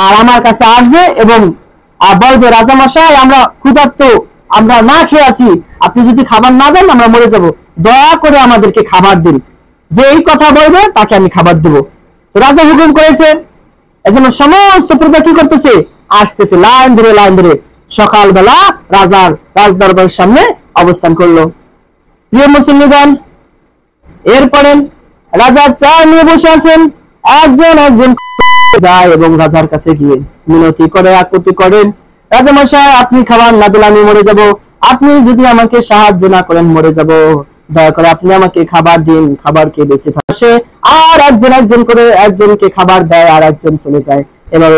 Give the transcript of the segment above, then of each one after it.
আর আমার কাছে আসবে এবং বলবে রাজামশাই আমরা ক্ষুধার্ত, আমরা না খেয়ে আছি, আপনি যদি খাবার না দেন আমরা মরে যাব, দয়া করে আমাদেরকে খাবার দিন। যে এই কথা বলবে তাকে আমি খাবার দেব। তো রাজা হুকুম করেছে, এজন্য সমস্ত প্রজা কি করতেছে, আসতেছে লাইন ধরে সকালবেলা রাজার রাজদরবারের সামনে অবস্থান করলো। প্রিয় মুসল্লিগণ, এরপরে রাজা চা নিয়ে বসে আছেন, একজন যায় এবং রাজার কাছে গিয়ে মিনতি করে আকুতি করেন, রাজামশাই আপনি খাবার না দিলে আমি মরে যাব, আপনি যদি আমাকে সাহায্য না করেন মরে যাব, দয়া করে আপনি আমাকে খাবার দিন, খাবার খেয়ে বেঁচে থাকে। আর একজন করে একজনকে খাবার দেয় আর একজন চলে যায়। এবার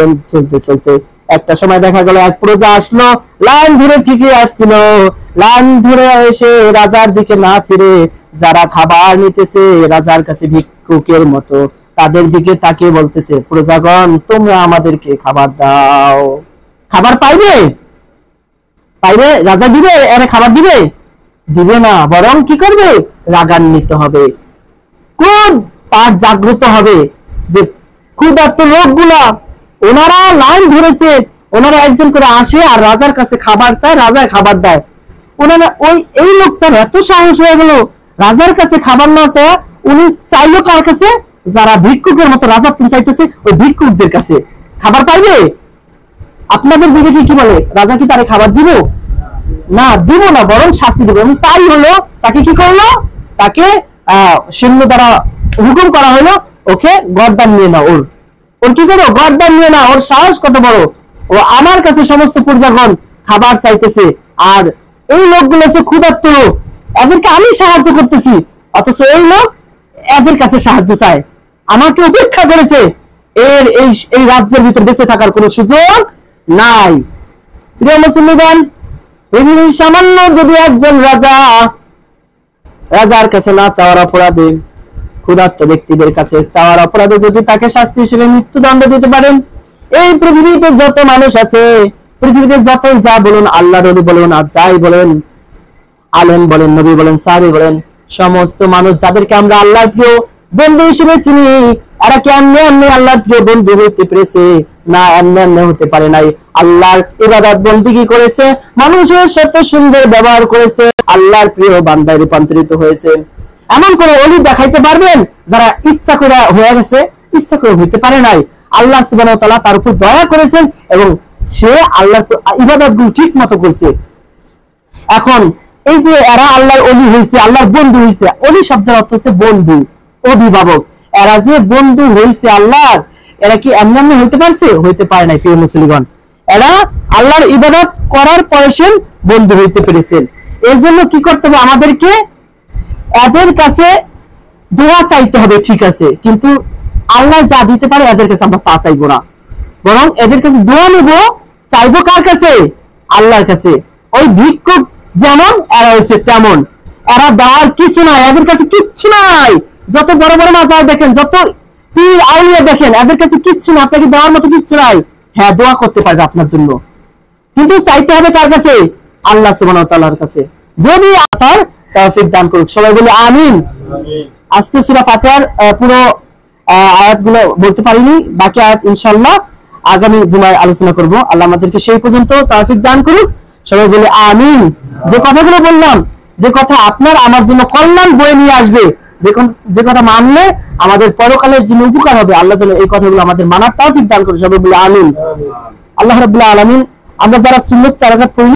চলতে একটা সময় দেখা গেল এক প্রজা আসলো, লাইন ধরে ঠিকই আসছিল, লাইন ধরে এসে রাজার দিকে না ফিরে যারা খাবার নিতেছে রাজার কাছে ভিক্ষুকের মতো তাদের দিকে তাকিয়ে বলতেছে, প্রজাগণ তোমরা আমাদেরকে খাবার দাও। খাবার পাইবে? রাজা দিবে? এর খাবার দিবে না, বরং কি করবে, রাগান্বিত হবে, খুব তার জাগ্রত হবে যে ক্ষুধার্ত লোকগুলা ওনারা লাইন ধরেছে, ওনারা একজন করে আসে আর রাজার কাছে খাবার চায়, রাজা খাবার দেয়। ওনারা এই লোকটার এত সাহস হয়ে গেল, রাজার কাছে খাবার না চায় উনি চাইলো কার কাছে, যারা ভিক্ষুকের মতো রাজা চাইতেছে ওই ভিক্ষুকদের কাছে। খাবার পাইবে? আপনাদের বিবেকে কি বলে, রাজা কি তারে খাবার দিব? না, দিব না, বরং শাস্তি দিব। এবং তাই হলো, তাকে কি করলো, তাকে সৈন্য দ্বারা হুকুম করা হলো, ওকে গর্দান নিয়ে নাও। ওর কি করো, গর্দান নিয়ে না। ওর সাহস কত বড়, ও আমার কাছে সমস্ত প্রজাগণ খাবার চাইতেছে আর এই লোকগুলো হচ্ছে ক্ষুধার্ত লোক, এদেরকে আমি সাহায্য করতেছি, অথচ এই লোক এদের কাছে সাহায্য চায়, আমাকে উপেক্ষা করেছে, এর এই রাজ্যের ভিতর বেঁচে থাকার কোনো সুযোগ নাই। প্রিয় মুসলিমগণ, সামান্য যদি একজন রাজার কাছে না চাওয়ার অপরাধে, ক্ষুধার্ত ব্যক্তিদের কাছে চাওয়ার অপরাধে যদি তাকে শাস্তি হিসেবে মৃত্যুদণ্ড দিতে পারেন, এই পৃথিবীতে যত মানুষ আছে, পৃথিবীতে যতই যা বলুন, আল্লাহর নবী বলুন আর যাই বলেন, আলেম বলেন, নবী বলেন, সাহাবী বলেন, সমস্ত মানুষ যাদেরকে আমরা আল্লাহর প্রিয় বন্ধু হিসেবে চিনি, এরা কি এমনি আল্লাহর প্রিয় বন্ধু হতে পেরেছে? না, এমনি হতে পারে নাই। আল্লাহর ইবাদত বন্দেগী করেছে, মানুষের সাথে সুন্দর ব্যবহার করেছে, আল্লাহর প্রিয় বান্দায় রূপান্তরিত হয়েছে। এমন করে ওলি দেখাইতে পারবেন যারা ইচ্ছা করে হয়ে গেছে? ইচ্ছা করে হইতে পারে নাই। আল্লাহ সুবহানাহু ওয়া তাআলা তার উপর দয়া করেছেন এবং সে আল্লাহর ইবাদতগুলো ঠিক মতো করছে। এখন এই যে এরা আল্লাহর ওলি হয়েছে, আল্লাহর বন্ধু হয়েছে, ওলি শব্দের অর্থ হচ্ছে বন্ধু, অভিভাবক। এরা যে বন্ধু হয়েছে আল্লাহর, এরা কি এমনি হইতে পারছে? হইতে পারে নাই। প্রিয় মুসলিমগণ, এরা আল্লাহর ইবাদত করার পরে বন্ধু হইতে পেরেছেন। এর জন্য কি করতে হবে আমাদেরকে? এদের কাছে দোয়া চাইতে হবে, ঠিক আছে, কিন্তু আল্লাহ যা দিতে পারে এদের কাছে আমরা তা চাইবো না, বরং এদের কাছে দোয়া নেব, চাইবো কার কাছে? আল্লাহর কাছে। ওই ভিক্ষুক যেমন, এরা হচ্ছে তেমন, এরা দেওয়ার কিছু নাই, এদের কাছে কিচ্ছু নাই। যত বড় বড় মাজার দেখেন, যত পীর আউলিয়া দেখেন, এদের কাছে কিচ্ছু না, আপনাকে দেওয়ার মতো কিচ্ছু নাই। হ্যাঁ, দোয়া করতে পারবে আপনার জন্য, কিন্তু চাইতে হবে কার কাছে? আল্লাহ সুবহানাহু ওয়া তাআলার কাছে। যদি আসার তৌফিক দান করুক, সবাই বলি আমিন। আজকে সূরা ফাতিহার পুরো আয়াতগুলো বলতে পারিনি, বাকি আয়াত ইনশাআল্লাহ আগামী জুমায় আলোচনা করব। আল্লাহ আমাদেরকে সেই পর্যন্ত তৌফিক দান করুক, সবাই বলি আমিন। যে কথাগুলো বললাম, যে কথা আপনার আমার জন্য কল্যাণ বয়ে নিয়ে আসবে, যে কথা মানলে আমাদের পরকালের জন্য উপকার হবে, আল্লাহ যেন এই কথাগুলো আমাদের মানার তৌফিক দান করে, সবাই বলি আমিন। আল্লাহ রাব্বুল আলামিন, আমরা যারা সুন্নাত 4 রাকাত পড়ি